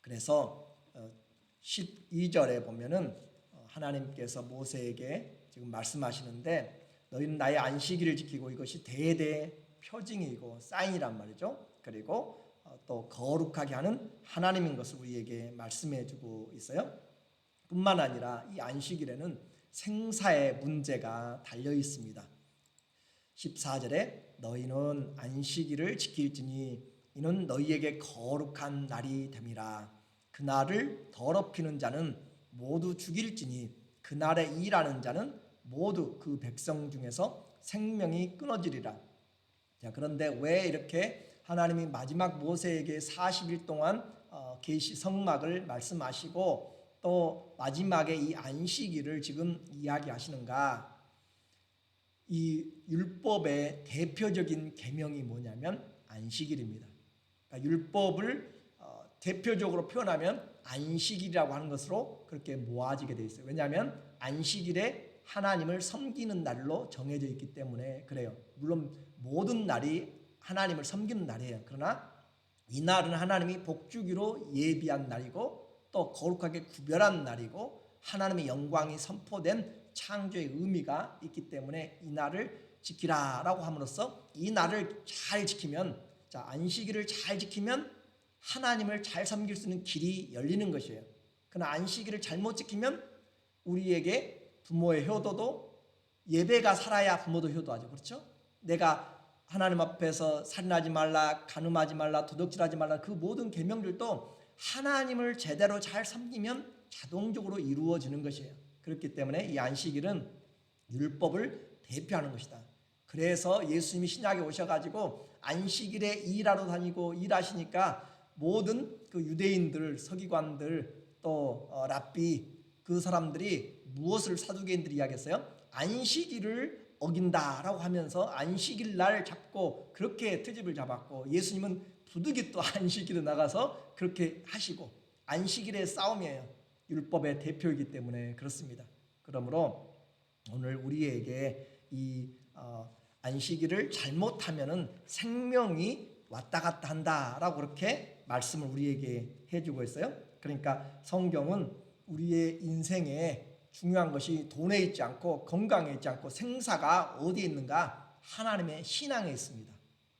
그래서 12절에 보면은 하나님께서 모세에게 지금 말씀하시는데 너희는 나의 안식일을 지키고 이것이 대대 표징이고 사인이란 말이죠. 그리고 또 거룩하게 하는 하나님인 것을 우리에게 말씀해 주고 있어요. 뿐만 아니라 이 안식일에는 생사의 문제가 달려 있습니다. 14절에 너희는 안식일을 지킬지니 이는 너희에게 거룩한 날이 됨이라. 그날을 더럽히는 자는 모두 죽일지니 그날에 일하는 자는 모두 그 백성 중에서 생명이 끊어지리라. 자, 그런데 왜 이렇게 하나님이 마지막 모세에게 40일 동안 계시 성막을 말씀하시고 또 마지막에 이 안식일을 지금 이야기하시는가? 이 율법의 대표적인 계명이 뭐냐면 안식일입니다. 그러니까 율법을 대표적으로 표현하면 안식일이라고 하는 것으로 그렇게 모아지게 되어 있어요. 왜냐하면 안식일에 하나님을 섬기는 날로 정해져 있기 때문에 그래요. 물론 모든 날이 하나님을 섬기는 날이에요. 그러나 이 날은 하나님이 복주기로 예비한 날이고 또 거룩하게 구별한 날이고 하나님의 영광이 선포된 창조의 의미가 있기 때문에 이 날을 지키라라고 함으로써 이 날을 잘 지키면, 자, 안식일을 잘 지키면 하나님을 잘 섬길 수 있는 길이 열리는 것이에요. 그러나 안식일을 잘못 지키면 우리에게 부모의 효도도, 예배가 살아야 부모도 효도하죠. 그렇죠? 내가 하나님 앞에서 살인하지 말라, 간음하지 말라, 도둑질하지 말라, 그 모든 계명들도 하나님을 제대로 잘 섬기면 자동적으로 이루어지는 것이에요. 그렇기 때문에 이 안식일은 율법을 대표하는 것이다. 그래서 예수님이 신약에 오셔가지고 안식일에 일하러 다니고 일하시니까 모든 그 유대인들, 서기관들, 또 랍비, 그 사람들이 무엇을 사두개인들이 이야기했어요? 안식일을 어긴다라고 하면서 안식일 날 잡고 그렇게 트집을 잡았고, 예수님은 부득이 또 안식일에 나가서 그렇게 하시고, 안식일의 싸움이에요. 율법의 대표이기 때문에 그렇습니다. 그러므로 오늘 우리에게 이 안식일을 잘못하면은 생명이 왔다 갔다 한다라고 그렇게 말씀을 우리에게 해주고 있어요. 그러니까 성경은 우리의 인생에 중요한 것이 돈에 있지 않고 건강에 있지 않고 생사가 어디에 있는가? 하나님의 신앙에 있습니다.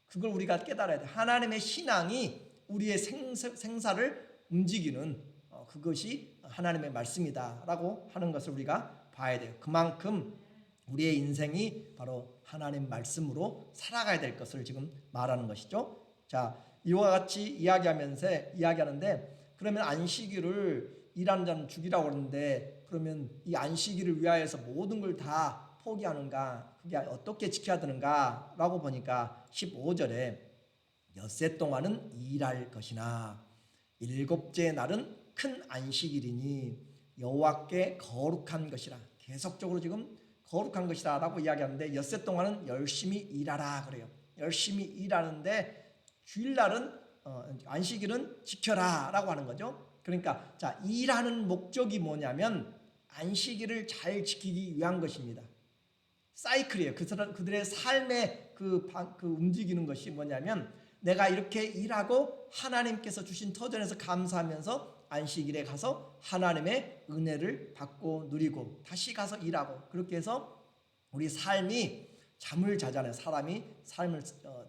그걸 우리가 깨달아야 돼. 하나님의 신앙이 우리의 생사를 움직이는 그것이 하나님의 말씀이다라고 하는 것을 우리가 봐야 돼요. 그만큼 우리의 인생이 바로 하나님 말씀으로 살아가야 될 것을 지금 말하는 것이죠. 자, 이와 같이 이야기하는데 그러면 안식일을 일하는 자는 죽이라고 그러는데 그러면 이 안식일을 위하여서 모든 걸 다 포기하는가? 그게 어떻게 지켜야 되는가? 라고 보니까 15절에 엿새 동안은 일할 것이나 일곱째 날은 큰 안식일이니 여호와께 거룩한 것이라. 계속적으로 지금 거룩한 것이다 라고 이야기하는데 엿새 동안은 열심히 일하라 그래요. 열심히 일하는데 주일날은 안식일은 지켜라 라고 하는 거죠. 그러니까 자, 일하는 목적이 뭐냐면 안식일을 잘 지키기 위한 것입니다. 사이클이에요. 그들의 삶의 그 움직이는 것이 뭐냐면 내가 이렇게 일하고 하나님께서 주신 터전에서 감사하면서 안식일에 가서 하나님의 은혜를 받고 누리고 다시 가서 일하고, 그렇게 해서 우리 삶이 잠을 자잖아요. 사람이 삶을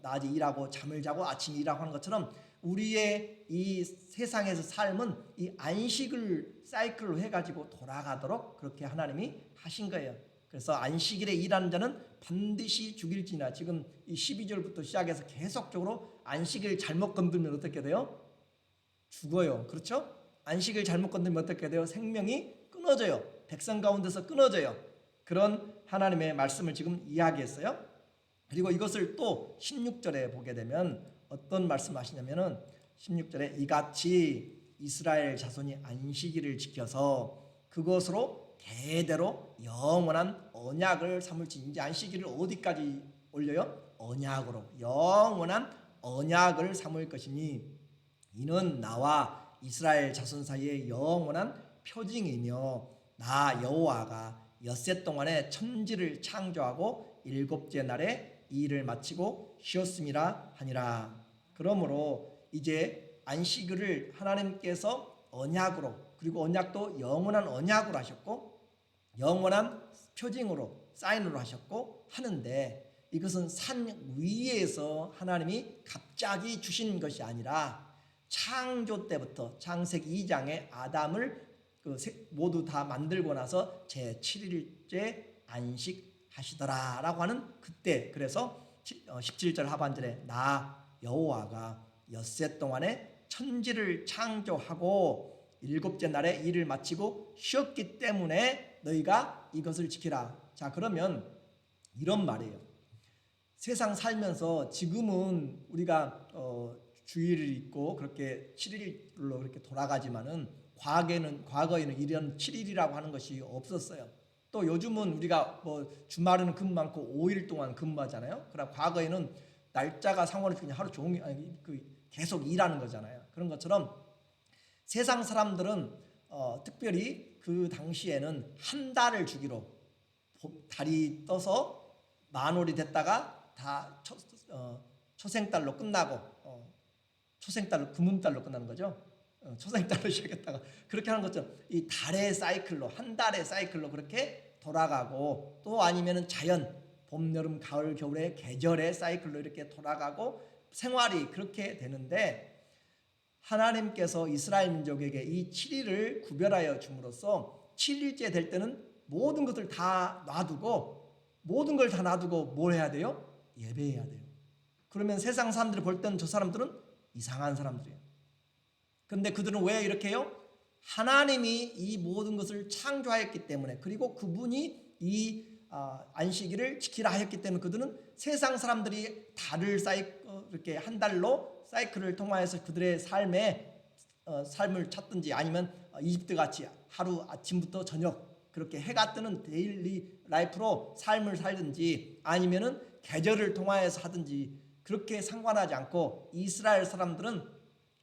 낮에 일하고 잠을 자고 아침에 일하고 하는 것처럼 우리의 이 세상에서 삶은 이 안식을 사이클로 해가지고 돌아가도록 그렇게 하나님이 하신 거예요. 그래서 안식일에 일하는 자는 반드시 죽일지나, 지금 이 12절부터 시작해서 계속적으로 안식일 잘못 건들면 어떻게 돼요? 죽어요. 그렇죠? 안식일 잘못 건들면 어떻게 돼요? 생명이 끊어져요. 백성 가운데서 끊어져요. 그런 하나님의 말씀을 지금 이야기했어요. 그리고 이것을 또 16절에 보게 되면 어떤 말씀하시냐면은 16절에 이같이 이스라엘 자손이 안식일을 지켜서 그것으로 대대로 영원한 언약을 삼을지. 이제 안식일을 어디까지 올려요? 언약으로 영원한 언약을 삼을 것이니 이는 나와 이스라엘 자손 사이의 영원한 표징이며 나 여호와가 엿새 동안에 천지를 창조하고 일곱째 날에 이 일을 마치고 쉬었음이라 하니라. 그러므로 이제 안식일을 하나님께서 언약으로, 그리고 언약도 영원한 언약으로 하셨고 영원한 표징으로, 사인으로 하셨고 하는데, 이것은 산 위에서 하나님이 갑자기 주신 것이 아니라 창조 때부터 창세기 2장에 아담을 모두 다 만들고 나서 제7일째 안식하시더라라고 하는 그때, 그래서 17절 하반절에 나 여호와가 엿새 동안에 천지를 창조하고 일곱째 날에 일을 마치고 쉬었기 때문에 너희가 이것을 지키라. 자, 그러면 이런 말이에요. 세상 살면서 지금은 우리가 주일을 있고 그렇게 7일로 그렇게 돌아가지만은 과거에는 이런 7일이라고 하는 것이 없었어요. 또 요즘은 우리가 주말에는 근무 많고 5일 동안 근무하잖아요. 그러나 과거에는 날짜가 상관없이 그냥 하루 종일 계속 일하는 거잖아요. 그런 것처럼 세상 사람들은 특별히 그 당시에는 한 달을 주기로, 달이 떠서 만월이 됐다가 다 초생달로 끝나고, 초생달로 금음달로 끝나는 거죠. 초생달로 시작했다가 그렇게 하는 것처럼 이 달의 사이클로, 한 달의 사이클로 그렇게 돌아가고, 또 아니면은 자연, 봄, 여름, 가을, 겨울의 계절의 사이클로 이렇게 돌아가고 생활이 그렇게 되는데, 하나님께서 이스라엘 민족에게 이 7일을 구별하여 줌으로써 7일째 될 때는 모든 것을 다 놔두고, 모든 걸 다 놔두고 뭘 해야 돼요? 예배해야 돼요. 그러면 세상 사람들이 볼 때는 저 사람들은 이상한 사람들이에요. 그런데 그들은 왜 이렇게 해요? 하나님이 이 모든 것을 창조하였기 때문에, 그리고 그분이 이 안식일을 지키라 하였기 때문에 그들은 세상 사람들이 달을 이렇게 한 달로 사이클을 통하여서 그들의 삶을 찾든지, 아니면 이집트 같이 하루 아침부터 저녁 그렇게 해가 뜨는 데일리 라이프로 삶을 살든지, 아니면은 계절을 통하여서 하든지 그렇게 상관하지 않고, 이스라엘 사람들은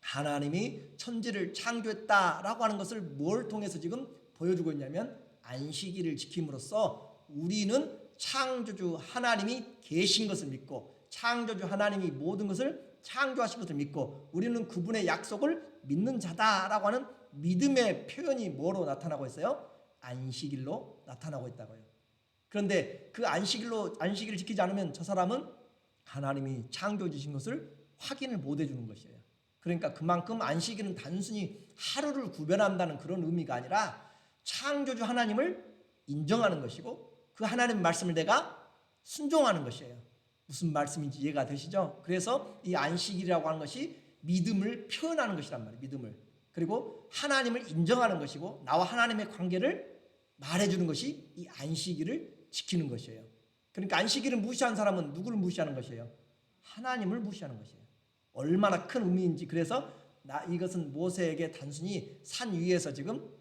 하나님이 천지를 창조했다라고 하는 것을 뭘 통해서 지금 보여주고 있냐면, 안식일을 지킴으로써 우리는 창조주 하나님이 계신 것을 믿고, 창조주 하나님이 모든 것을 창조하신 것을 믿고, 우리는 그분의 약속을 믿는 자다라고 하는 믿음의 표현이 뭐로 나타나고 있어요? 안식일로 나타나고 있다고요. 그런데 그 안식일을 지키지 않으면 저 사람은 하나님이 창조주신 것을 확인을 못 해주는 것이에요. 그러니까 그만큼 안식일은 단순히 하루를 구별한다는 그런 의미가 아니라 창조주 하나님을 인정하는 것이고, 그 하나님의 말씀을 내가 순종하는 것이에요. 무슨 말씀인지 이해가 되시죠? 그래서 이 안식일이라고 하는 것이 믿음을 표현하는 것이란 말이에요. 믿음을. 그리고 하나님을 인정하는 것이고, 나와 하나님의 관계를 말해주는 것이 이 안식일을 지키는 것이에요. 그러니까 안식일을 무시한 사람은 누구를 무시하는 것이에요? 하나님을 무시하는 것이에요. 얼마나 큰 의미인지. 그래서 이것은 모세에게 단순히 산 위에서 지금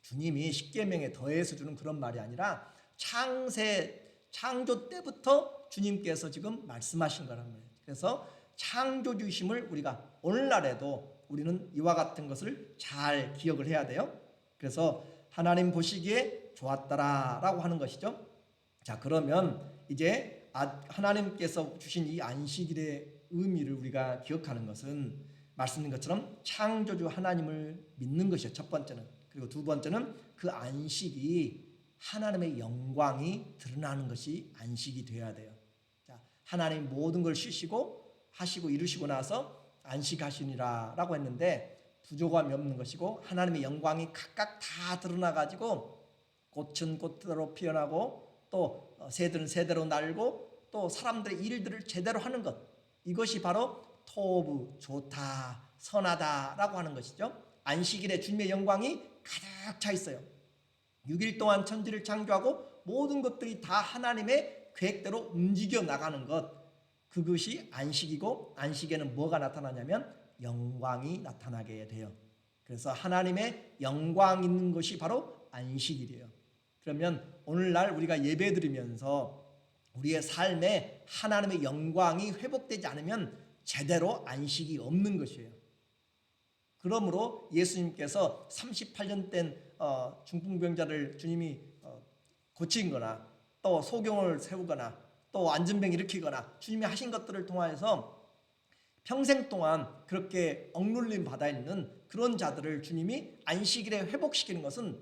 주님이 십계명에 더해서 주는 그런 말이 아니라 창조 때부터 주님께서 지금 말씀하신 거란 말이에요. 그래서 창조주심을 우리가 오늘날에도 우리는 이와 같은 것을 잘 기억을 해야 돼요. 그래서 하나님 보시기에 좋았더라라고 하는 것이죠. 자, 그러면 이제 하나님께서 주신 이 안식일의 의미를 우리가 기억하는 것은 말씀드린 것처럼 창조주 하나님을 믿는 것이에요. 첫 번째는. 그리고 두 번째는 그 안식이 하나님의 영광이 드러나는 것이 안식이 되어야 돼요. 자, 하나님 모든 걸 쉬시고 하시고 이루시고 나서 안식하시니라라고 했는데, 부족함이 없는 것이고 하나님의 영광이 각각 다 드러나가지고 꽃은 꽃대로 피어나고, 또 새들은 새대로 날고, 또 사람들의 일들을 제대로 하는 것, 이것이 바로 토부, 좋다, 선하다라고 하는 것이죠. 안식일에 주님의 영광이 가득 차 있어요. 6일 동안 천지를 창조하고 모든 것들이 다 하나님의 계획대로 움직여 나가는 것, 그것이 안식이고, 안식에는 뭐가 나타나냐면 영광이 나타나게 돼요. 그래서 하나님의 영광 있는 것이 바로 안식일이에요. 그러면 오늘날 우리가 예배 드리면서 우리의 삶에 하나님의 영광이 회복되지 않으면 제대로 안식이 없는 것이에요. 그러므로 예수님께서 38년 된 중풍병자를 주님이 고친 거나, 또 소경을 세우거나, 또 안전병 일으키거나 주님이 하신 것들을 통해서 평생 동안 그렇게 억눌림 받아 있는 그런 자들을 주님이 안식일에 회복시키는 것은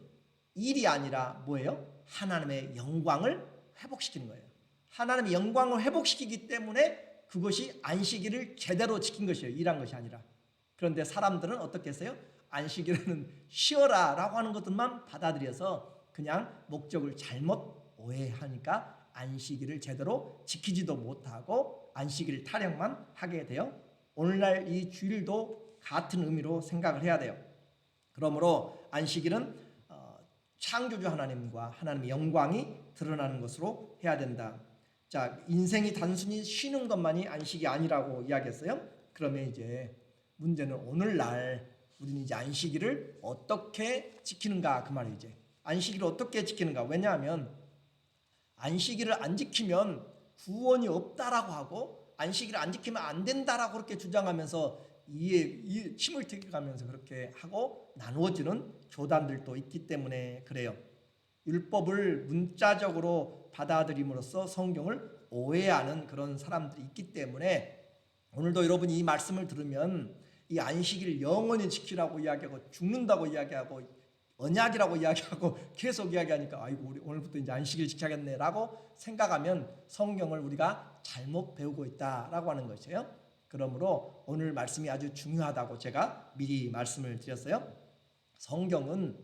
일이 아니라 뭐예요? 하나님의 영광을 회복시키는 거예요. 하나님의 영광을 회복시키기 때문에 그것이 안식일을 제대로 지킨 것이에요. 일한 것이 아니라. 그런데 사람들은 어떻게 했어요? 안식일에는 쉬어라 라고 하는 것들만 받아들여서 그냥 목적을 잘못 오해하니까 안식일을 제대로 지키지도 못하고 안식일 타령만 하게 돼요. 오늘날 이 주일도 같은 의미로 생각을 해야 돼요. 그러므로 안식일은 창조주 하나님과 하나님의 영광이 드러나는 것으로 해야 된다. 자, 인생이 단순히 쉬는 것만이 안식이 아니라고 이야기했어요. 그러면 이제 문제는 오늘날 우리는 이제 안식일을 어떻게 지키는가 그 말이에요. 이제 안식일을 어떻게 지키는가. 왜냐하면 안식일을 안 지키면 구원이 없다라고 하고 안식일을 안 지키면 안 된다라고 그렇게 주장하면서 이에 침을 튀겨가면서 그렇게 하고 나누어지는 교단들도 있기 때문에 그래요. 율법을 문자적으로 받아들임으로써 성경을 오해하는 그런 사람들이 있기 때문에 오늘도 여러분이 이 말씀을 들으면 이 안식일 영원히 지키라고 이야기하고 죽는다고 이야기하고 언약이라고 이야기하고 계속 이야기하니까 아이고 우리 오늘부터 이제 안식일 지켜야겠네라고 생각하면 성경을 우리가 잘못 배우고 있다라고 하는 것이에요. 그러므로 오늘 말씀이 아주 중요하다고 제가 미리 말씀을 드렸어요. 성경은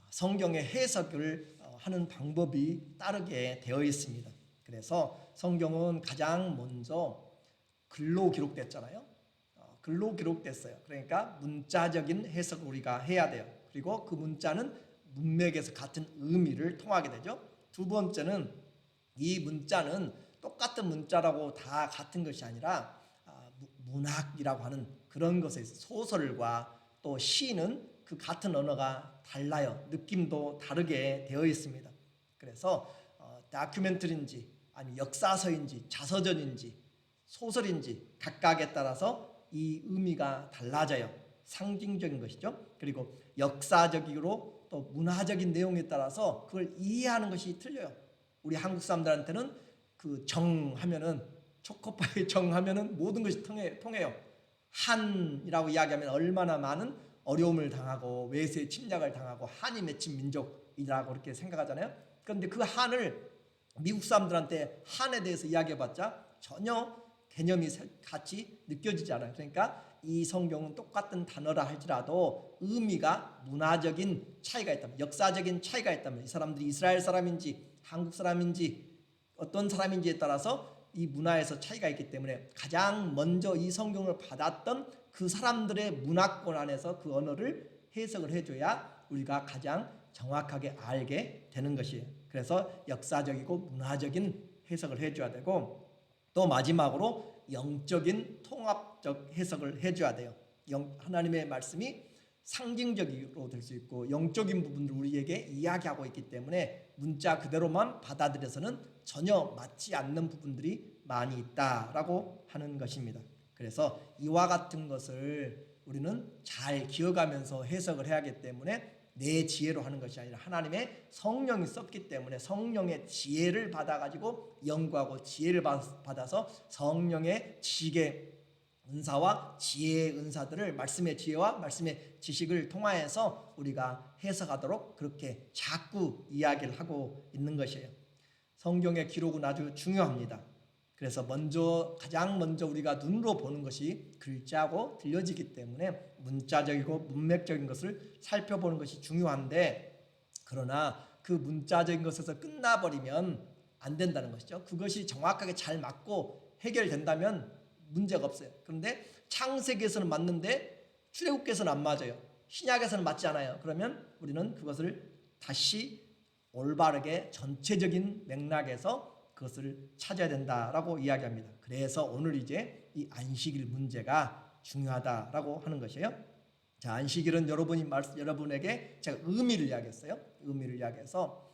성경의 해석을 하는 방법이 따르게 되어 있습니다. 그래서 성경은 가장 먼저 글로 기록됐잖아요. 글로 기록됐어요. 그러니까 문자적인 해석을 우리가 해야 돼요. 그리고 그 문자는 문맥에서 같은 의미를 통하게 되죠. 두 번째는 이 문자는 똑같은 문자라고 다 같은 것이 아니라 문학이라고 하는 그런 것에 소설과 또 시는 그 같은 언어가 달라요. 느낌도 다르게 되어 있습니다. 그래서 다큐멘터리인지 아니면 역사서인지 자서전인지 소설인지 각각에 따라서 이 의미가 달라져요. 상징적인 것이죠. 그리고 역사적으로 또 문화적인 내용에 따라서 그걸 이해하는 것이 틀려요. 우리 한국 사람들한테는 그 정하면은 초코파이 정하면은 모든 것이 통해요. 한이라고 이야기하면 얼마나 많은 어려움을 당하고 외세의 침략을 당하고 한이 맺힌 민족이라고 그렇게 생각하잖아요. 그런데 그 한을 미국 사람들한테 한에 대해서 이야기해봤자 전혀 개념이 같이 느껴지지 않아요. 그러니까 이 성경은 똑같은 단어라 할지라도 의미가 문화적인 차이가 있다면, 역사적인 차이가 있다면 이 사람들이 이스라엘 사람인지 한국 사람인지 어떤 사람인지에 따라서 이 문화에서 차이가 있기 때문에 가장 먼저 이 성경을 받았던 그 사람들의 문화권 안에서 그 언어를 해석을 해줘야 우리가 가장 정확하게 알게 되는 것이에요. 그래서 역사적이고 문화적인 해석을 해줘야 되고 또 마지막으로 영적인 통합적 해석을 해줘야 돼요. 하나님의 말씀이 상징적으로 될 수 있고 영적인 부분을 우리에게 이야기하고 있기 때문에 문자 그대로만 받아들여서는 전혀 맞지 않는 부분들이 많이 있다라고 하는 것입니다. 그래서 이와 같은 것을 우리는 잘 기억하면서 해석을 해야 하기 때문에 내 지혜로 하는 것이 아니라 하나님의 성령이 썼기 때문에 성령의 지혜를 받아가지고 연구하고 지혜를 받아서 성령의 지식의 은사와 지혜의 은사들을 말씀의 지혜와 말씀의 지식을 통하여서 우리가 해석하도록 그렇게 자꾸 이야기를 하고 있는 것이에요. 성경의 기록은 아주 중요합니다. 그래서 가장 먼저 우리가 눈으로 보는 것이 글자고 들려지기 때문에 문자적이고 문맥적인 것을 살펴보는 것이 중요한데 그러나 그 문자적인 것에서 끝나버리면 안 된다는 것이죠. 그것이 정확하게 잘 맞고 해결된다면 문제가 없어요. 그런데 창세기에서는 맞는데 출애굽기에서는 안 맞아요. 신약에서는 맞지 않아요. 그러면 우리는 그것을 다시 올바르게 전체적인 맥락에서 그것을 찾아야 된다라고 이야기합니다. 그래서 오늘 이제 이 안식일 문제가 중요하다라고 하는 것이에요. 자, 안식일은 여러분에게 제가 의미를 이야기했어요. 의미를 이야기해서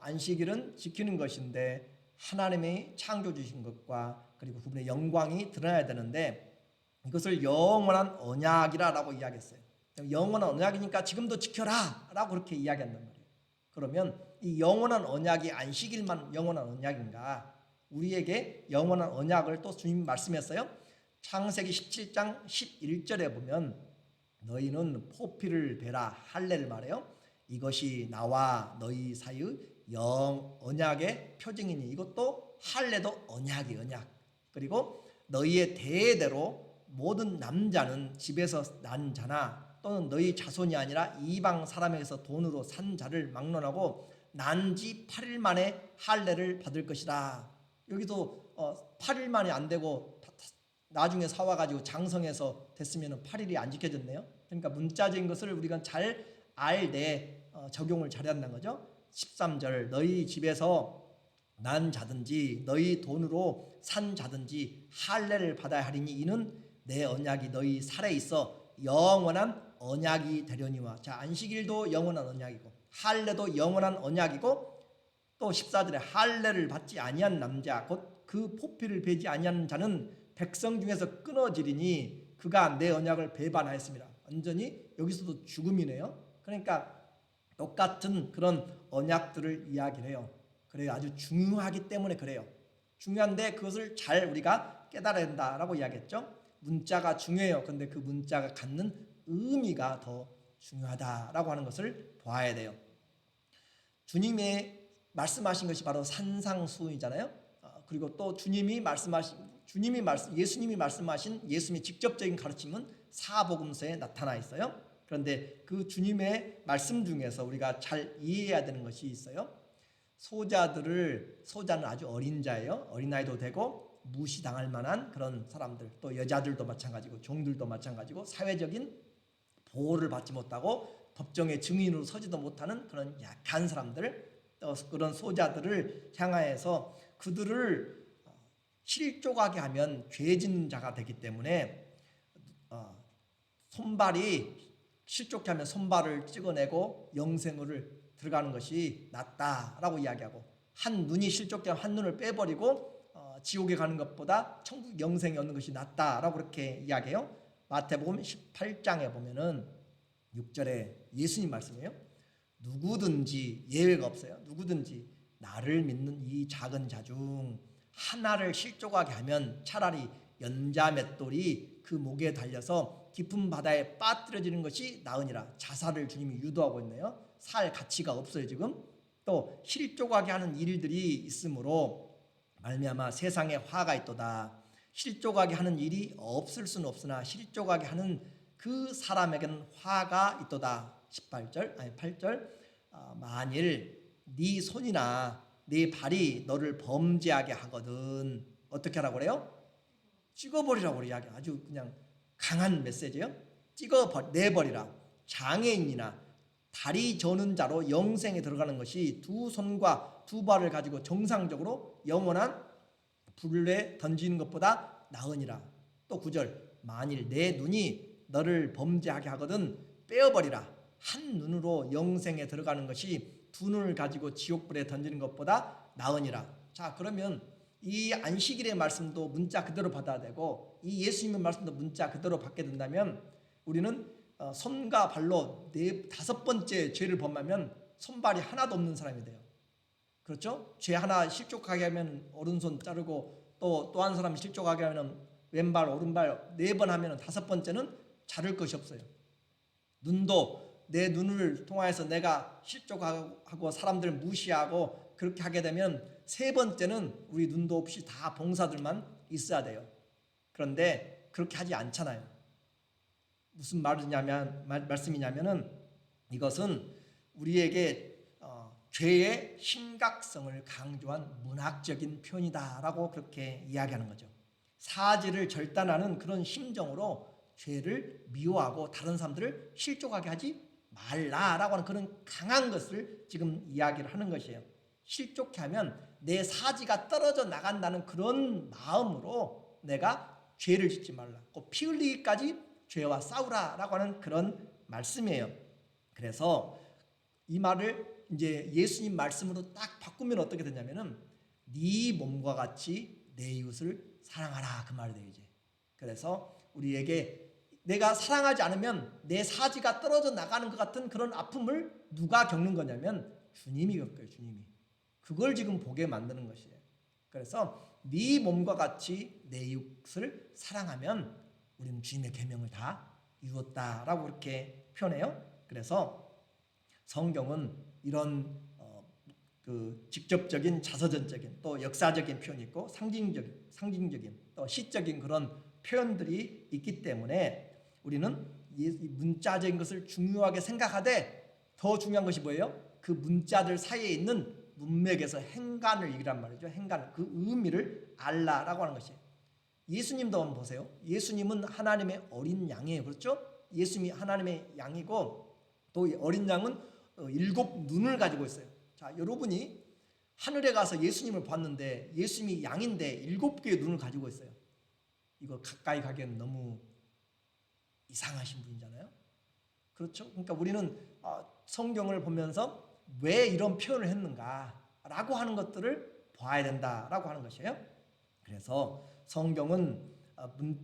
안식일은 지키는 것인데 하나님이 창조 주신 것과 그리고 그분의 영광이 드러나야 되는데 이것을 영원한 언약이라고 이야기했어요. 영원한 언약이니까 지금도 지켜라 라고 그렇게 이야기한단 말이에요. 그러면 이 영원한 언약이 안식일만 영원한 언약인가? 우리에게 영원한 언약을 또 주님 말씀했어요. 창세기 17장 11절에 보면 너희는 포피를 베라 할례를 말해요. 이것이 나와 너희 사이의 언약의 표징이니. 이것도 할례도 언약이 언약. 그리고 너희의 대대로 모든 남자는 집에서 난 자나 또는 너희 자손이 아니라 이방 사람에게서 돈으로 산 자를 막론하고 난 지 8일 만에 할례를 받을 것이다. 여기도 8일 만에 안 되고 나중에 사와가지고 장성해서 됐으면 8일이 안 지켜졌네요. 그러니까 문자적인 것을 우리가 잘 알되 적용을 잘해야 한다는 거죠. 13절 너희 집에서 난 자든지 너희 돈으로 산 자든지 할례를 받아야 하리니 이는 내 언약이 너희 살에 있어 영원한 언약이 되려니와. 자, 안식일도 영원한 언약이고 할례도 영원한 언약이고 또 14절에 할례를 받지 아니한 남자 곧 그 포피를 베지 아니한 자는 백성 중에서 끊어지리니 그가 내 언약을 배반하였습니다. 완전히 여기서도 죽음이네요. 그러니까 똑같은 그런 언약들을 이야기를 해요. 그래요. 아주 중요하기 때문에 그래요. 중요한데 그것을 잘 우리가 깨달아야 된다라고 이야기했죠. 문자가 중요해요. 그런데 그 문자가 갖는 의미가 더 중요하다라고 하는 것을 보아야 돼요. 주님이 말씀하신 것이 바로 산상수훈이잖아요. 그리고 또 예수님이 말씀하신 예수님의 직접적인 가르침은 사복음서에 나타나 있어요. 그런데 그 주님의 말씀 중에서 우리가 잘 이해해야 되는 것이 있어요. 소자는 아주 어린 자예요. 어린아이도 되고 무시당할 만한 그런 사람들, 또 여자들도 마찬가지고 종들도 마찬가지고 사회적인 보호를 받지 못하고 법정의 증인으로 서지도 못하는 그런 약한 사람들, 또 그런 소자들을 향하여서 그들을 실족하게 하면 죄 짓는 자가 되기 때문에 실족해 하면 손발을 찍어내고 영생을 들어가는 것이 낫다라고 이야기하고, 한 눈이 실족해 한 눈을 빼버리고 지옥에 가는 것보다 천국 영생에 얻는 것이 낫다라고 그렇게 이야기해요. 마태복음 18장에 보면은 6절에 예수님 말씀이에요. 누구든지, 예외가 없어요. 누구든지 나를 믿는 이 작은 자 중 하나를 실족하게 하면 차라리 연자 맷돌이 그 목에 달려서 깊은 바다에 빠뜨려지는 것이 나으니라. 자살을 주님이 유도하고 있네요. 살 가치가 없어요 지금. 또 실족하게 하는 일들이 있으므로 말미암아 세상에 화가 있도다. 실족하게 하는 일이 없을 수는 없으나 실족하게 하는 그 사람에게는 화가 있도다. 8절 만일 네 손이나 네 발이 너를 범죄하게 하거든 어떻게 하라고 그래요? 찍어버리라고 이야기. 아주 그냥 강한 메시지예요. 내버리라. 장애인이나 다리 저는 자로 영생에 들어가는 것이 두 손과 두 발을 가지고 정상적으로 영원한 불에 던지는 것보다 나으니라. 또 9절 만일 내 눈이 너를 범죄하게 하거든 빼어버리라. 한 눈으로 영생에 들어가는 것이 두 눈을 가지고 지옥불에 던지는 것보다 나으니라. 자, 그러면 이 안식일의 말씀도 문자 그대로 받아야 되고 이 예수님의 말씀도 문자 그대로 받게 된다면 우리는 손과 발로 5번째 죄를 범하면 손발이 하나도 없는 사람이 돼요. 그렇죠? 죄 하나 실족하게 하면 오른손 자르고 또 한 사람 실족하게 하면 왼발 오른발 4번 하면 5번째는 자를 것이 없어요. 눈도 내 눈을 통하여서 내가 실족하고 사람들 무시하고 그렇게 하게 되면 3번째는 우리 눈도 없이 다 봉사들만 있어야 돼요. 그런데 그렇게 하지 않잖아요. 무슨 말씀이냐면은 이것은 우리에게 죄의 심각성을 강조한 문학적인 표현이다라고 그렇게 이야기하는 거죠. 사지를 절단하는 그런 심정으로 죄를 미워하고 다른 사람들을 실족하게 하지 말라라고 하는 그런 강한 것을 지금 이야기를 하는 것이에요. 실족해 하면 내 사지가 떨어져 나간다는 그런 마음으로 내가 죄를 짓지 말라. 꼭 피 흘리기까지 죄와 싸우라라고 하는 그런 말씀이에요. 그래서 이 말을 이제 예수님 말씀으로 딱 바꾸면 어떻게 되냐면은 네 몸과 같이 내 이웃을 사랑하라 그 말이 돼요 이제. 그래서 우리에게 내가 사랑하지 않으면 내 사지가 떨어져 나가는 것 같은 그런 아픔을 누가 겪는 거냐면 주님이 겪어요. 주님이. 그걸 지금 보게 만드는 것이에요. 그래서 네 몸과 같이 내 이웃을 사랑하면 우리는 주님의 계명을 다 이루었다라고 이렇게 표현해요. 그래서 성경은 이런 그 직접적인 자서전적인 또 역사적인 표현이 있고 상징적인 또 시적인 그런 표현들이 있기 때문에 우리는 이 문자적인 것을 중요하게 생각하되 더 중요한 것이 뭐예요? 그 문자들 사이에 있는 문맥에서 행간을 얘기란 말이죠. 행간, 그 의미를 알라라고 하는 것이에요. 예수님도 한번 보세요. 예수님은 하나님의 어린 양이에요. 그렇죠? 예수님이 하나님의 양이고 또 어린 양은 7 눈을 가지고 있어요. 자, 여러분이 하늘에 가서 예수님을 봤는데 예수님이 양인데 7개의 눈을 가지고 있어요. 이거 가까이 가기엔 너무 이상하신 분이잖아요. 그렇죠? 그러니까 우리는 성경을 보면서 왜 이런 표현을 했는가라고 하는 것들을 봐야 된다라고 하는 것이에요. 그래서 성경은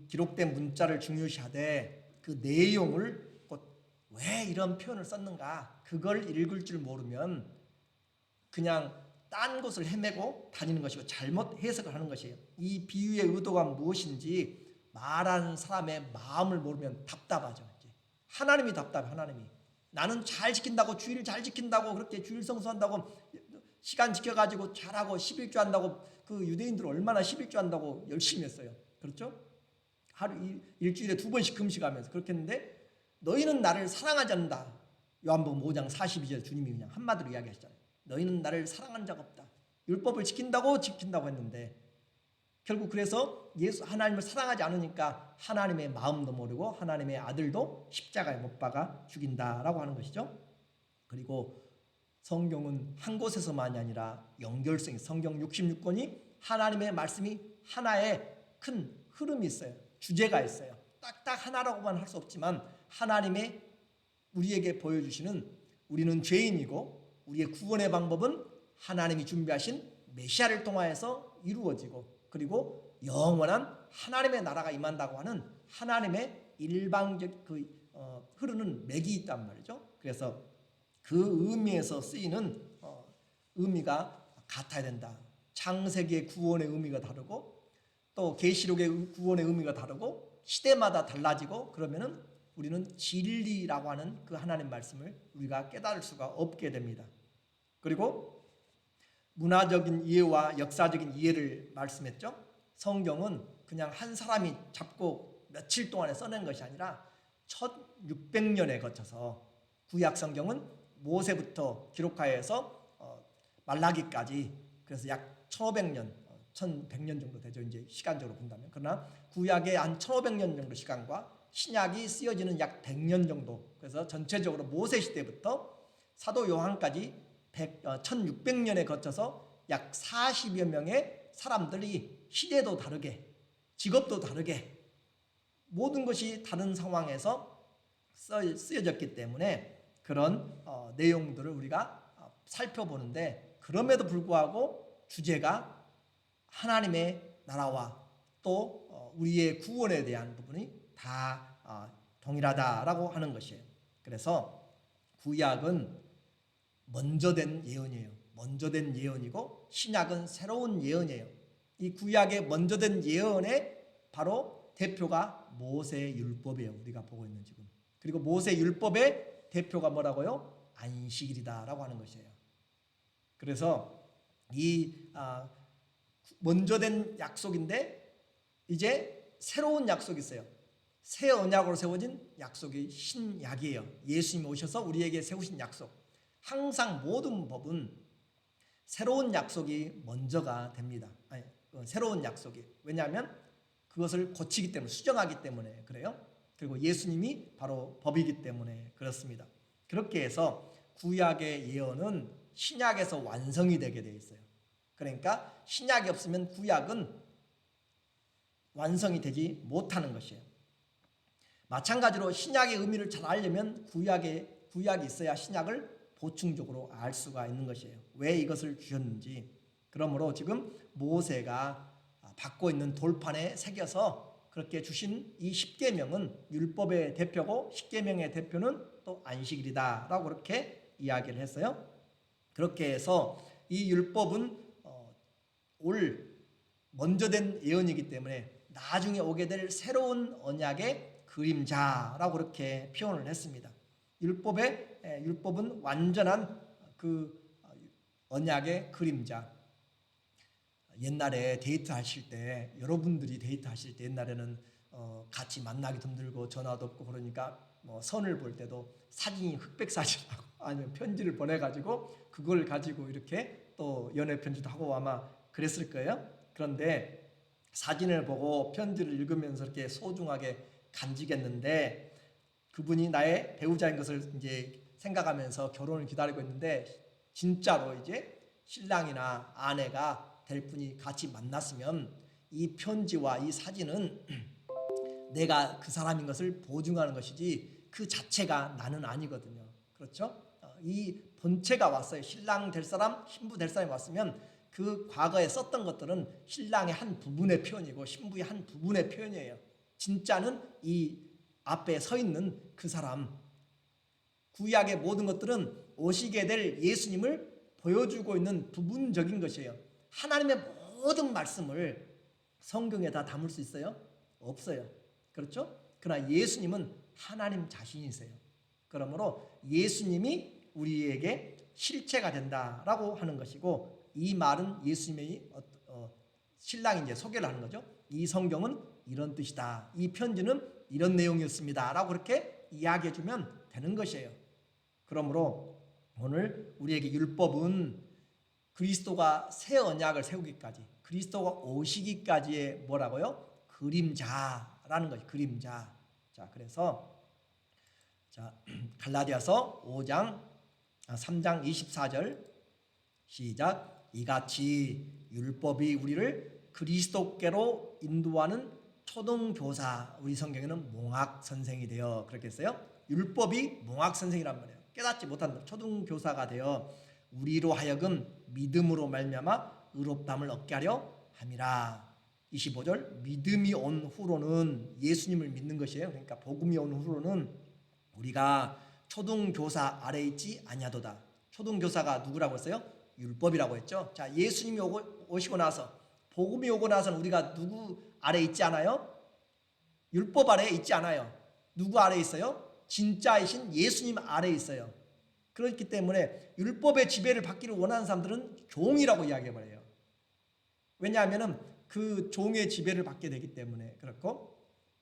기록된 문자를 중요시하되 그 내용을 왜 이런 표현을 썼는가 그걸 읽을 줄 모르면 그냥 딴 곳을 헤매고 다니는 것이고 잘못 해석을 하는 것이에요. 이 비유의 의도가 무엇인지 말하는 사람의 마음을 모르면 답답하죠. 하나님이 답답해. 하나님이 나는 잘 지킨다고 주일 잘 지킨다고 그렇게 주일 성수한다고 시간 지켜가지고 잘하고 11조 한다고 그 유대인들 얼마나 11조 한다고 열심히 했어요. 그렇죠? 하루 일주일에 2번씩 금식하면서 그렇게 했는데 너희는 나를 사랑하지 않는다. 요한복음 5장 42절 주님이 그냥 한마디로 이야기하시잖아요. 너희는 나를 사랑한 적 없다. 율법을 지킨다고 했는데 결국 그래서 하나님을 사랑하지 않으니까 하나님의 마음도 모르고 하나님의 아들도 십자가에 못 박아 죽인다라고 하는 것이죠. 그리고 성경은 한 곳에서만이 아니라 연결성이 성경 66권이 하나님의 말씀이 하나의 큰 흐름이 있어요. 주제가 있어요. 딱딱 하나라고만 할 수 없지만 하나님의 우리에게 보여주시는 우리는 죄인이고 우리의 구원의 방법은 하나님이 준비하신 메시아를 통하여서 이루어지고 그리고 영원한 하나님의 나라가 임한다고 하는 하나님의 일방적 흐르는 맥이 있단 말이죠. 그래서 그 의미에서 쓰이는 의미가 같아야 된다. 창세기의 구원의 의미가 다르고 또 계시록의 구원의 의미가 다르고 시대마다 달라지고 그러면은 우리는 진리라고 하는 그 하나님 말씀을 우리가 깨달을 수가 없게 됩니다. 그리고 문화적인 이해와 역사적인 이해를 말씀했죠. 성경은 그냥 한 사람이 잡고 며칠 동안에 써낸 것이 아니라 1600년에 거쳐서 구약 성경은 모세부터 기록하여서 말라기까지 그래서 약 1500년, 1100년 정도 되죠. 이제 시간적으로 본다면. 그러나 구약의 한 1500년 정도 시간과 신약이 쓰여지는 약 100년 정도. 그래서 전체적으로 모세 시대부터 사도 요한까지 1600년에 거쳐서 약 40여 명의 사람들이 시대도 다르게 직업도 다르게 모든 것이 다른 상황에서 쓰여졌기 때문에 그런 내용들을 우리가 살펴보는데 그럼에도 불구하고 주제가 하나님의 나라와 또 우리의 구원에 대한 부분이 다 동일하다라고 하는 것이에요. 그래서 구약은 먼저 된 예언이에요. 먼저 된 예언이고 신약은 새로운 예언이에요. 이 구약의 먼저 된 예언의 바로 대표가 모세 율법이에요. 우리가 보고 있는 지금. 그리고 모세 율법의 대표가 뭐라고요? 안식일이다라고 하는 것이에요. 그래서 이 먼저 된 약속인데 이제 새로운 약속이 있어요. 새 언약으로 세워진 약속이 신약이에요. 예수님이 오셔서 우리에게 세우신 약속. 항상 모든 법은 새로운 약속이 먼저가 됩니다. 아니, 새로운 약속이. 왜냐하면 그것을 고치기 때문에 수정하기 때문에 그래요. 그리고 예수님이 바로 법이기 때문에 그렇습니다. 그렇게 해서 구약의 예언은 신약에서 완성이 되게 되어 있어요. 그러니까 신약이 없으면 구약은 완성이 되지 못하는 것이에요. 마찬가지로 신약의 의미를 잘 알려면 구약이 있어야 신약을 보충적으로 알 수가 있는 것이에요. 왜 이것을 주셨는지. 그러므로 지금 모세가 받고 있는 돌판에 새겨서 그렇게 주신 이 십계명은 율법의 대표고 십계명의 대표는 또 안식일이다라고 그렇게 이야기를 했어요. 그렇게 해서 이 율법은 올 먼저 된 예언이기 때문에 나중에 오게 될 새로운 언약의 그림자라고 그렇게 표현을 했습니다. 율법은 완전한 그 언약의 그림자. 옛날에 데이트하실 때, 여러분들이 데이트하실 때 옛날에는 같이 만나기도 힘들고 전화도 없고 그러니까 선을 볼 때도 사진이 흑백 사진하고 아니면 편지를 보내가지고 그걸 가지고 이렇게 또 연애 편지도 하고 아마 그랬을 거예요. 그런데 사진을 보고 편지를 읽으면서 이렇게 소중하게 간직했는데 그분이 나의 배우자인 것을 이제 생각하면서 결혼을 기다리고 있는데 진짜로 이제 신랑이나 아내가 될 분이 같이 만났으면 이 편지와 이 사진은 내가 그 사람인 것을 보증하는 것이지 그 자체가 나는 아니거든요. 그렇죠? 이 본체가 왔어요. 신랑 될 사람, 신부 될 사람이 왔으면 그 과거에 썼던 것들은 신랑의 한 부분의 표현이고 신부의 한 부분의 표현이에요. 진짜는 이 앞에 서 있는 그 사람. 구약의 모든 것들은 오시게 될 예수님을 보여주고 있는 부분적인 것이에요. 하나님의 모든 말씀을 성경에 다 담을 수 있어요? 없어요. 그렇죠? 그러나 예수님은 하나님 자신이세요. 그러므로 예수님이 우리에게 실체가 된다라고 하는 것이고 이 말은 예수님의 신랑이 이제 소개를 하는 거죠. 이 성경은 이런 뜻이다. 이 편지는 이런 내용이었습니다. 라고 그렇게 이야기해 주면 되는 것이에요. 그러므로 오늘 우리에게 율법은 그리스도가 새 언약을 세우기까지 그리스도가 오시기까지의 뭐라고요? 그림자라는 것이 그림자. 자, 그래서 갈라디아서 3장 24절 시작. 이같이 율법이 우리를 그리스도께로 인도하는 초등교사, 우리 성경에는 몽학 선생이 되어 그렇게 했어요. 율법이 몽학 선생이란 말이에요. 깨닫지 못한 초등교사가 되어 우리로 하여금 믿음으로 말미암아 의롭다함을 얻게 하려 함이라. 25절 믿음이 온 후로는 예수님을 믿는 것이에요. 그러니까 복음이 온 후로는 우리가 초등교사 아래에 있지 아니하도다. 초등교사가 누구라고 했어요? 율법이라고 했죠. 자, 예수님이 오시고 나서 복음이 오고 나서는 우리가 누구 아래에 있지 않아요? 율법 아래에 있지 않아요. 누구 아래에 있어요? 진짜이신 예수님 아래에 있어요. 그렇기 때문에 율법의 지배를 받기를 원하는 사람들은 종이라고 이야기해버려요. 왜냐하면 그 종의 지배를 받게 되기 때문에 그렇고,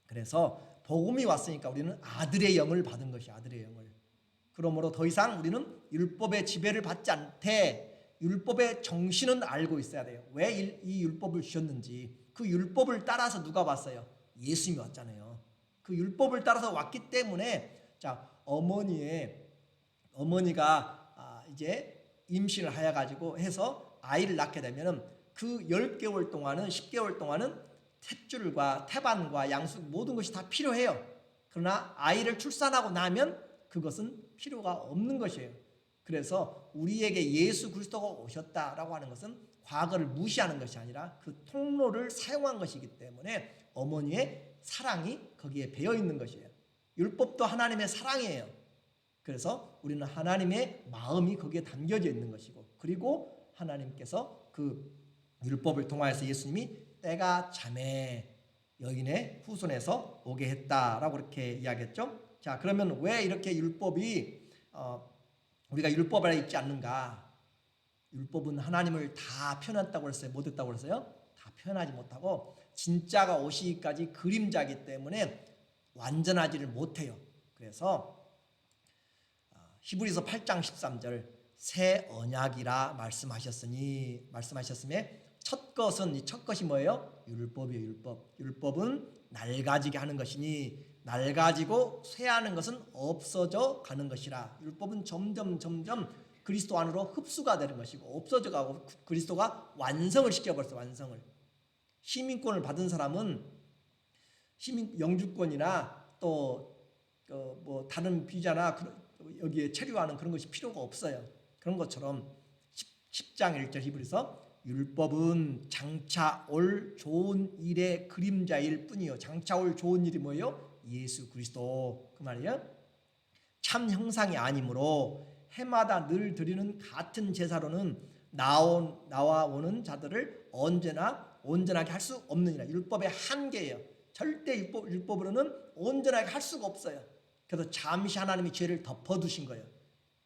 그래서 복음이 왔으니까 우리는 아들의 영을 받은 것이 아들의 영을. 그러므로 더 이상 우리는 율법의 지배를 받지 않되 율법의 정신은 알고 있어야 돼요. 왜 이 율법을 주셨는지. 그 율법을 따라서 누가 왔어요? 예수님이 왔잖아요. 그 율법을 따라서 왔기 때문에 자, 어머니가 이제 임신을 하여 가지고 해서 아이를 낳게 되면은 그 10개월 동안은 10개월 동안은 탯줄과 태반과 양수 모든 것이 다 필요해요. 그러나 아이를 출산하고 나면 그것은 필요가 없는 것이에요. 그래서 우리에게 예수 그리스도가 오셨다라고 하는 것은 과거를 무시하는 것이 아니라 그 통로를 사용한 것이기 때문에 어머니의 사랑이 거기에 배어 있는 것이에요. 율법도 하나님의 사랑이에요. 그래서 우리는 하나님의 마음이 거기에 담겨져 있는 것이고, 그리고 하나님께서 그 율법을 통하여서 예수님이 때가 잠에 여인의 후손에서 오게 했다라고 그렇게 이야기했죠. 자, 그러면 왜 이렇게 율법이 우리가 율법 아래 있지 않는가? 율법은 하나님을 다 표현했다고 그랬어요? 못했다고 그랬어요? 다 표현하지 못하고 진짜가 오시기까지 그림자이기 때문에 완전하지를 못해요. 그래서 히브리서 8장 13절 새 언약이라 말씀하셨음에 첫 것이 뭐예요? 율법이에요. 율법은 낡아지게 하는 것이니 낡아지고 쇠하는 것은 없어져 가는 것이라. 율법은 점점 그리스도 안으로 흡수가 되는 것이고 없어져 가고 그리스도가 완성을 시켜버렸어요. 완성을. 시민권을 받은 사람은 영주권이나 또 뭐 다른 비자나 여기에 체류하는 그런 것이 필요가 없어요. 그런 것처럼 10장 1절 히브리서 율법은 장차 올 좋은 일의 그림자일 뿐이요. 장차 올 좋은 일이 뭐예요? 예수 그리스도. 그 말이에요. 참 형상이 아니므로 해마다 늘 드리는 같은 제사로는 나와 오는 자들을 언제나 온전하게 할 수 없느니라. 율법의 한계예요. 절대 율법으로는 온전하게 할 수가 없어요. 그래서 잠시 하나님이 죄를 덮어두신 거예요.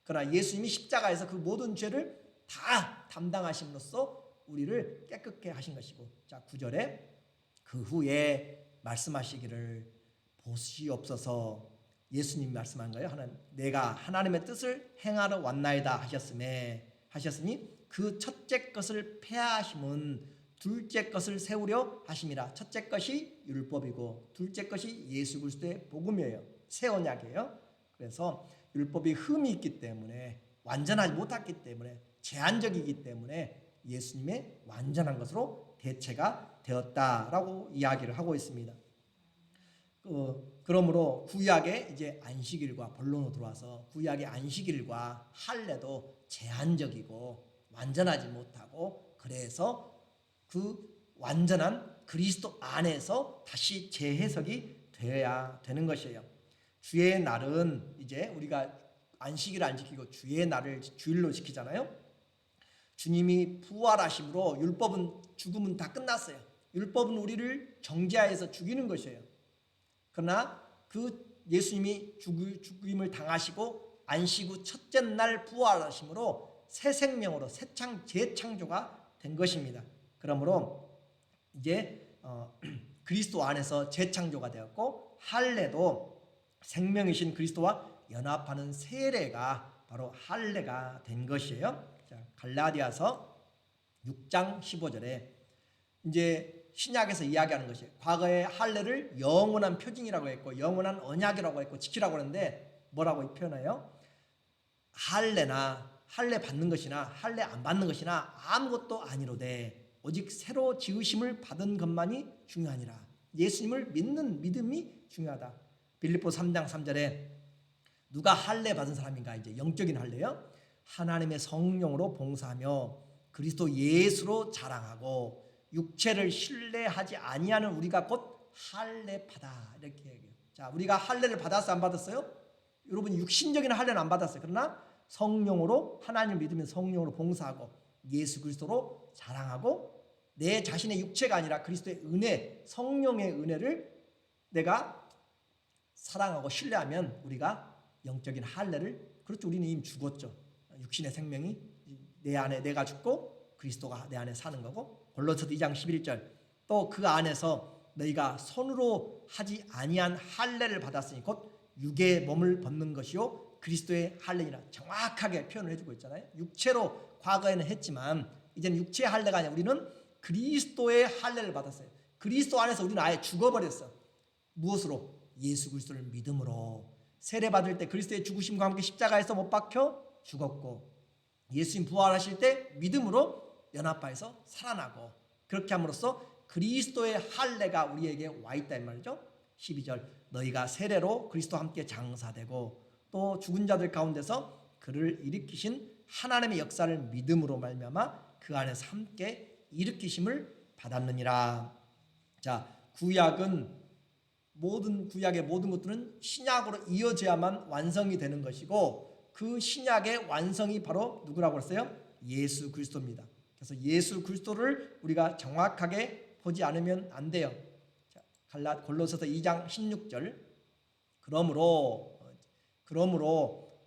그러나 예수님이 십자가에서 그 모든 죄를 다 담당하심으로써 우리를 깨끗게 하신 것이고, 자 9절에 그 후에 말씀하시기를 보시옵소서. 예수님이 말씀한 거예요. 내가 하나님의 뜻을 행하러 왔나이다 하셨으니 그 첫째 것을 폐하심은 둘째 것을 세우려 하심이라. 첫째 것이 율법이고 둘째 것이 예수 그리스도의 복음이에요. 새 언약이에요. 그래서 율법이 흠이 있기 때문에, 완전하지 못했기 때문에, 제한적이기 때문에 예수님의 완전한 것으로 대체가 되었다라고 이야기를 하고 있습니다. 그러므로 구약의 이제 안식일과 본론으로 들어와서 구약의 안식일과 할례도 제한적이고 완전하지 못하고, 그래서 그 완전한 그리스도 안에서 다시 재해석이 되어야 되는 것이에요. 주의 날은 이제 우리가 안식일을 안 지키고 주의 날을 주일로 지키잖아요. 주님이 부활하심으로 율법은, 죽음은 다 끝났어요. 율법은 우리를 정죄하여서 죽이는 것이에요. 그러나 그 예수님이 죽임을 당하시고 안식 후 첫째 날 부활하심으로 새 생명으로 재창조가 된 것입니다. 그러므로 이제 그리스도 안에서 재창조가 되었고, 할례도 생명이신 그리스도와 연합하는 세례가 바로 할례가 된 것이에요. 자, 갈라디아서 6장 15절에 이제 신약에서 이야기하는 것이, 과거의 할례를 영원한 표징이라고 했고 영원한 언약이라고 했고 지키라고 하는데 뭐라고 표현해요? 할례 받는 것이나 할례 안 받는 것이나 아무것도 아니로되 오직 새로 지으심을 받은 것만이 중요하니라. 예수님을 믿는 믿음이 중요하다. 빌립보 3장 3절에 누가 할례 받은 사람인가? 이제 영적인 할례요. 하나님의 성령으로 봉사하며 그리스도 예수로 자랑하고 육체를 신뢰하지 아니하는 우리가 곧 할례파다, 이렇게 얘기해요. 자, 우리가 할례를 받았어 안 받았어요? 여러분 육신적인 할례는 안 받았어요. 그러나 성령으로, 하나님을 믿으면 성령으로 봉사하고 예수 그리스도로 자랑하고, 내 자신의 육체가 아니라 그리스도의 은혜, 성령의 은혜를 내가 사랑하고 신뢰하면 우리가 영적인 할례를, 그렇죠, 우리는 이미 죽었죠. 육신의 생명이 내 안에, 내가 죽고 그리스도가 내 안에 사는 거고, 골로새서 2장 11절 또 그 안에서 너희가 손으로 하지 아니한 할례를 받았으니 곧 육의 몸을 벗는 것이요 그리스도의 할례니라. 정확하게 표현을 해주고 있잖아요. 육체로 과거에는 했지만 이제는 육체의 할례가 아니라 우리는 그리스도의 할례를 받았어요. 그리스도 안에서 우리는 아예 죽어버렸어. 무엇으로? 예수 그리스도를 믿음으로. 세례 받을 때 그리스도의 죽으심과 함께 십자가에서 못 박혀 죽었고, 예수님 부활하실 때 믿음으로 연합하여서 살아나고, 그렇게 함으로써 그리스도의 할례가 우리에게 와 있다 이 말이죠. 12절 너희가 세례로 그리스도와 함께 장사되고 또 죽은 자들 가운데서 그를 일으키신 하나님의 역사를 믿음으로 말미암아 그 안에서 함께 일으키심을 받았느니라. 자, 구약의 모든 것들은 신약으로 이어져야만 완성이 되는 것이고, 그 신약의 완성이 바로 누구라고 했어요? 예수 그리스도입니다. 그래서 예수 그리스도를 우리가 정확하게 보지 않으면 안 돼요. 자, 골로새서 2장 16절 그러므로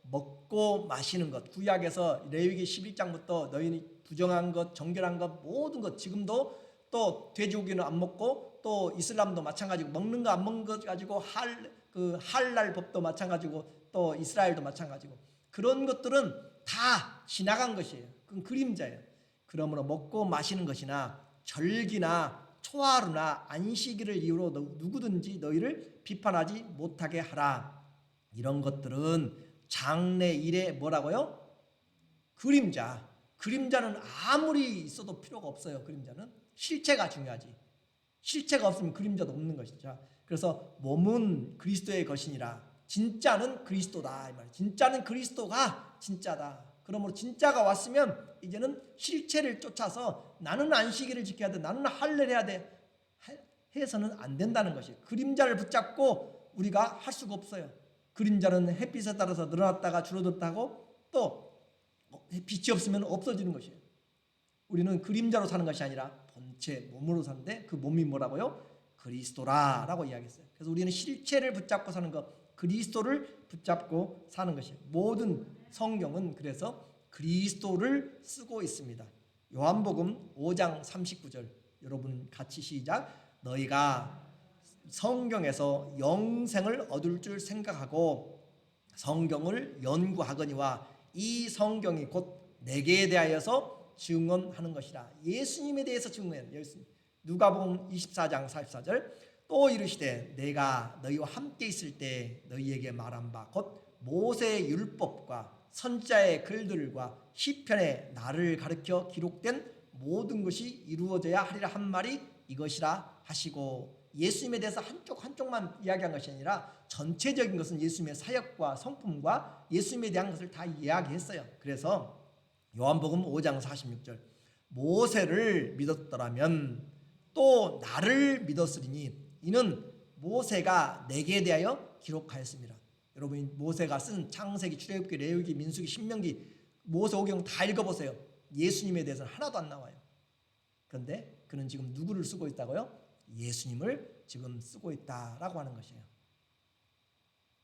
먹고 마시는 것, 구약에서 레위기 11장부터 너희는 부정한 것, 정결한 것, 모든 것, 지금도 또 돼지고기는 안 먹고, 또 이슬람도 마찬가지고 먹는 거 안 먹는 것 가지고 할랄 법도 마찬가지고, 또 이스라엘도 마찬가지고, 그런 것들은 다 지나간 것이에요. 그건 그림자예요. 그러므로 먹고 마시는 것이나 절기나 초하루나 안식일을 이유로 누구든지 너희를 비판하지 못하게 하라. 이런 것들은 장래일에 뭐라고요? 그림자는 아무리 있어도 필요가 없어요. 그림자는 실체가 중요하지. 실체가 없으면 그림자도 없는 것이죠. 그래서 몸은 그리스도의 것이니라. 진짜는 그리스도다 이 말이에요. 진짜는 그리스도가 진짜다. 그러므로 진짜가 왔으면 이제는 실체를 쫓아서 나는 안식일을 지켜야 돼, 나는 할례를 해야 돼 해서는 안 된다는 것이에요. 그림자를 붙잡고 우리가 할 수가 없어요. 그림자는 햇빛에 따라서 늘어났다가 줄어들었다고, 또 빛이 없으면 없어지는 것이에요. 우리는 그림자로 사는 것이 아니라 본체 몸으로 사는데 그 몸이 뭐라고요? 그리스도라라고 이야기했어요. 그래서 우리는 실체를 붙잡고 사는 것, 그리스도를 붙잡고 사는 것이에요. 모든 성경은 그래서 그리스도를 쓰고 있습니다. 요한복음 5장 39절 여러분 같이 시작. 너희가 성경에서 영생을 얻을 줄 생각하고 성경을 연구하거니와 이 성경이 곧 내게 대하여서 증언하는 것이라. 예수님에 대해서 증언해요. 누가복음 24장 44절 또 이르시되 내가 너희와 함께 있을 때 너희에게 말한 바 곧 모세의 율법과 선지자의 글들과 시편에 나를 가르쳐 기록된 모든 것이 이루어져야 하리라 한 말이 이것이라 하시고, 예수님에 대해서 한쪽만 이야기한 것이 아니라 전체적인 것은 예수님의 사역과 성품과 예수님에 대한 것을 다 이야기했어요. 그래서 요한복음 5장 46절 모세를 믿었더라면 또 나를 믿었으리니 이는 모세가 내게 대하여 기록하였습니다. 여러분이 모세가 쓴 창세기, 출애굽기, 레위기, 민수기, 신명기, 모세오경 다 읽어보세요. 예수님에 대해서는 하나도 안 나와요. 그런데 그는 지금 누구를 쓰고 있다고요? 예수님을 지금 쓰고 있다라고 하는 것이에요.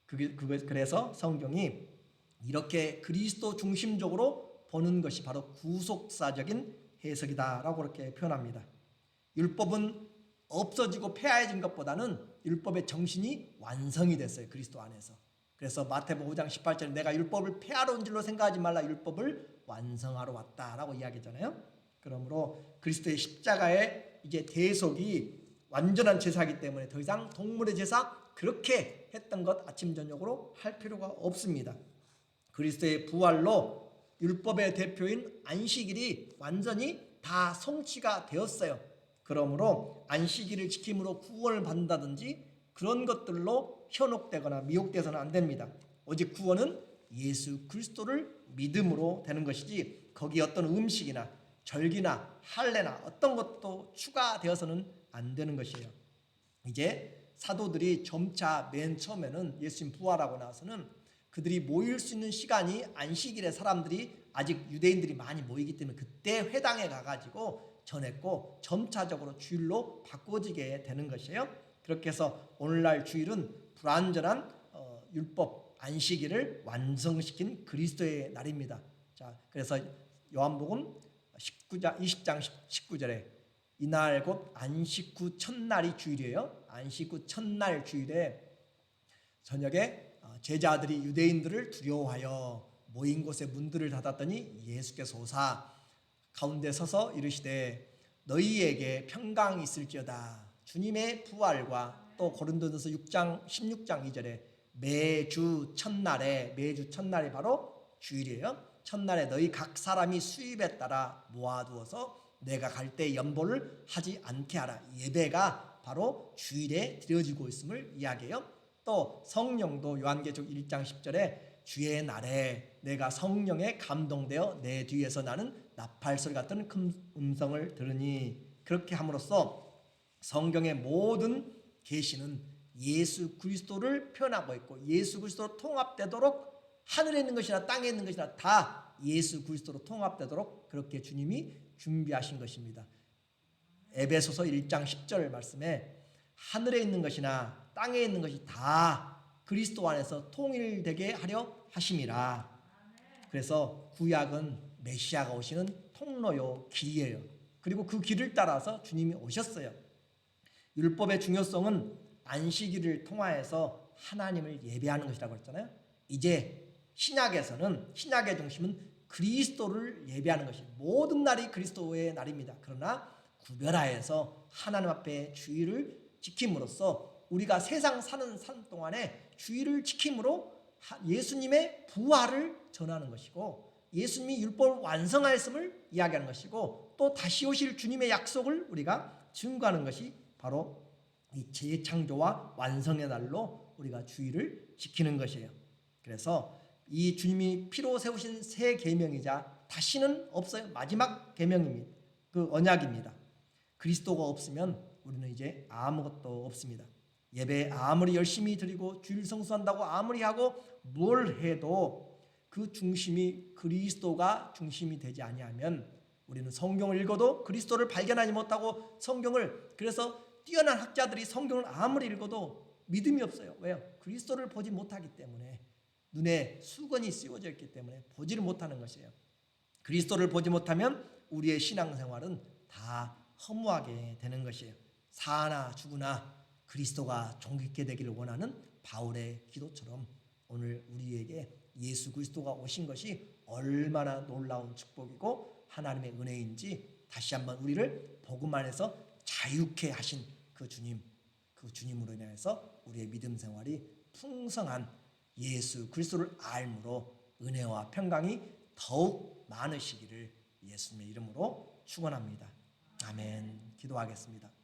그래서 성경이 이렇게 그리스도 중심적으로 보는 것이 바로 구속사적인 해석이다라고 그렇게 표현합니다. 율법은 없어지고 폐하해진 것보다는 율법의 정신이 완성이 됐어요. 그리스도 안에서. 그래서 마태복음 5장 18절에 내가 율법을 폐하러 온 줄로 생각하지 말라 율법을 완성하러 왔다라고 이야기했잖아요. 그러므로 그리스도의 십자가의 이제 대속이 완전한 제사이기 때문에 더 이상 동물의 제사 그렇게 했던 것 아침 저녁으로 할 필요가 없습니다. 그리스도의 부활로 율법의 대표인 안식일이 완전히 다 성취가 되었어요. 그러므로 안식일을 지킴으로 구원을 받는다든지 그런 것들로 현혹되거나 미혹돼서는 안 됩니다. 오직 구원은 예수 그리스도를 믿음으로 되는 것이지 거기에 어떤 음식이나 절기나 할례나 어떤 것도 추가되어서는 안 되는 것이에요. 이제 사도들이 점차 맨 처음에는 예수님 부활하고 나서는 그들이 모일 수 있는 시간이 안식일에 사람들이 아직 유대인들이 많이 모이기 때문에 그때 회당에 가가지고 전했고 점차적으로 주일로 바꿔지게 되는 것이에요. 그렇게 해서 오늘날 주일은 불완전한 율법 안식일을 완성시킨 그리스도의 날입니다. 자, 그래서 요한복음 20장 19절에 이날 곧 안식 후 첫날이 주일이에요. 안식 후 첫날 주일에 저녁에 제자들이 유대인들을 두려워하여 모인 곳에 문들을 닫았더니 예수께서 오사 가운데 서서 이르시되 너희에게 평강이 있을지어다. 주님의 부활과 또 고린도전서 16장 2절에 매주 첫날이 바로 주일이에요. 첫날에 너희 각 사람이 수입에 따라 모아두어서 내가 갈 때 연보를 하지 않게 하라. 예배가 바로 주일에 드려지고 있음을 이야기해요. 또 성령도 요한계시록 1장 10절에 주의 날에 내가 성령에 감동되어 내 뒤에서 나는 나팔소리 같은 큰 음성을 들으니, 그렇게 함으로써 성경의 모든 계시는 예수 그리스도를 표현하고 있고 예수 그리스도로 통합되도록 하늘에 있는 것이나 땅에 있는 것이나 다 예수 그리스도로 통합되도록 그렇게 주님이 준비하신 것입니다. 에베소서 1장 10절 말씀에 하늘에 있는 것이나 땅에 있는 것이 다 그리스도 안에서 통일되게 하려 하심이라. 그래서 구약은 메시아가 오시는 통로요 길이에요. 그리고 그 길을 따라서 주님이 오셨어요. 율법의 중요성은 안식일을 통하여서 하나님을 예배하는 것이라고 했잖아요. 이제 신약에서는 신약의 중심은 그리스도를 예배하는 것이 모든 날이 그리스도의 날입니다. 그러나 구별하여서 하나님 앞에 주일을 지킴으로써 우리가 세상 사는 삶 동안에 주일을 지킴으로 예수님의 부활을 전하는 것이고 예수님이 율법을 완성하였음을 이야기하는 것이고 또 다시 오실 주님의 약속을 우리가 증거하는 것이 바로 이 재창조와 완성의 날로 우리가 주일을 지키는 것이에요. 그래서 이 주님이 피로 세우신 새 계명이자 다시는 없어요. 마지막 계명입니다. 그 언약입니다. 그리스도가 없으면 우리는 이제 아무것도 없습니다. 예배 아무리 열심히 드리고 주일 성수한다고 아무리 하고 뭘 해도 그 중심이 그리스도가 중심이 되지 아니하면 우리는 성경을 읽어도 그리스도를 발견하지 못하고 성경을, 그래서 뛰어난 학자들이 성경을 아무리 읽어도 믿음이 없어요. 왜요? 그리스도를 보지 못하기 때문에, 눈에 수건이 씌워져 있기 때문에 보지를 못하는 것이에요. 그리스도를 보지 못하면 우리의 신앙생활은 다 허무하게 되는 것이에요. 사나 죽으나 그리스도가 존귀케 되기를 원하는 바울의 기도처럼 오늘 우리에게 예수 그리스도가 오신 것이 얼마나 놀라운 축복이고 하나님의 은혜인지 다시 한번 우리를 복음 안에서 자유케 하신 그 주님으로 인해서 우리의 믿음 생활이 풍성한 예수 그리스도를 알므로 은혜와 평강이 더욱 많으시기를 예수님의 이름으로 축원합니다. 아멘. 기도하겠습니다.